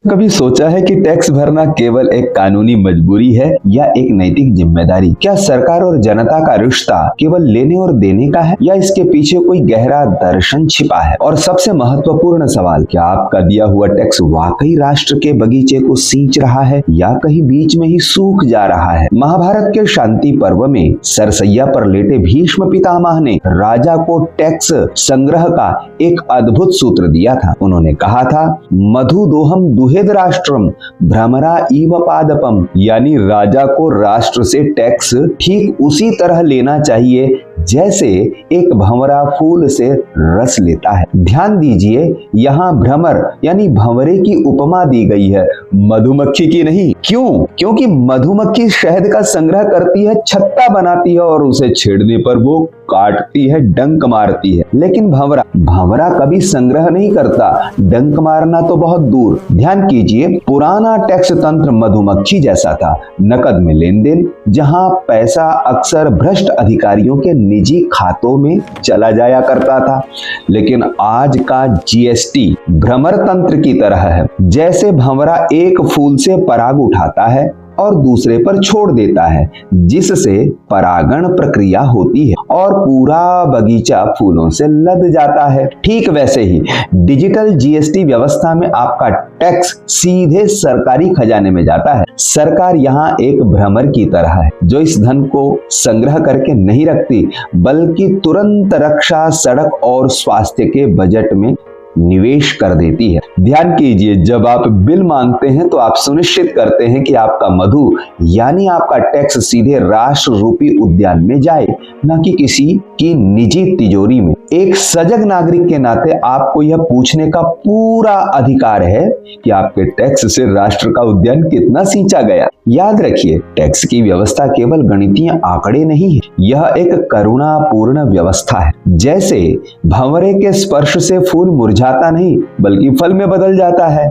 कभी सोचा है कि टैक्स भरना केवल एक कानूनी मजबूरी है या एक नैतिक जिम्मेदारी? क्या सरकार और जनता का रिश्ता केवल लेने और देने का है या इसके पीछे कोई गहरा दर्शन छिपा है? और सबसे महत्वपूर्ण सवाल, क्या आपका दिया हुआ टैक्स वाकई राष्ट्र के बगीचे को सींच रहा है या कहीं बीच में ही सूख जा रहा है? महाभारत के शांति पर्व में सरसैया पर लेटे भीष्म पितामह ने राजा को टैक्स संग्रह का एक अद्भुत सूत्र दिया था। उन्होंने कहा था, मधु दोहम दुहेद राष्ट्रम भ्रमरा इव पादपम, यानी राजा को राष्ट्र से टैक्स ठीक उसी तरह लेना चाहिए जैसे एक भंवरा फूल से रस लेता है। ध्यान दीजिए, यहाँ भ्रमर यानी भंवरे की उपमा दी गई है, मधुमक्खी की नहीं। क्यों? क्योंकि मधुमक्खी शहद का संग्रह करती है, छत्ता बनाती है और उसे छेड़ने पर वो काटती है, डंक मारती है। लेकिन भंवरा कभी संग्रह नहीं करता, डंक मारना तो बहुत दूर। ध्यान कीजिए, पुराना टैक्स तंत्र मधुमक्खी जैसा था, नकद में लेन देन, जहां पैसा अक्सर भ्रष्ट अधिकारियों के निजी खातों में चला जाया करता था। लेकिन आज का जीएसटी भ्रमर तंत्र की तरह है, जैसे भंवरा एक फूल से पराग उठाता है और दूसरे पर छोड़ देता है, जिससे परागण प्रक्रिया होती है और पूरा बगीचा फूलों से लद जाता है। ठीक वैसे ही डिजिटल जीएसटी व्यवस्था में आपका टैक्स सीधे सरकारी खजाने में जाता है। सरकार यहाँ एक भ्रमर की तरह है जो इस धन को संग्रह करके नहीं रखती, बल्कि तुरंत रक्षा, सड़क और स्वास्थ्य के बजट में निवेश कर देती है। ध्यान कीजिए, जब आप बिल मांगते हैं तो आप सुनिश्चित करते हैं कि आपका मधु यानी आपका टैक्स सीधे राष्ट्र रूपी उद्यान में जाए, न कि किसी की निजी तिजोरी में। एक सजग नागरिक के नाते आपको यह पूछने का पूरा अधिकार है कि आपके टैक्स से राष्ट्र का उद्यान कितना सींचा गया। याद रखिए, टैक्स की व्यवस्था केवल गणितीय आंकड़े नहीं है, यह एक करुणापूर्ण व्यवस्था है। जैसे भंवरे के स्पर्श से फूल मुरझाता नहीं बल्कि फल में बदल जाता है,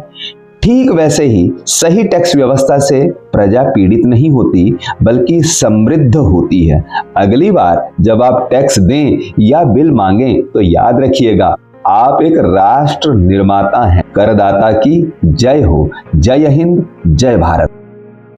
ठीक वैसे ही सही टैक्स व्यवस्था से प्रजा पीड़ित नहीं होती बल्कि समृद्ध होती है। अगली बार जब आप टैक्स दें या बिल मांगें तो याद रखिएगा, आप एक राष्ट्र निर्माता हैं। करदाता की जय हो। जय हिंद, जय भारत।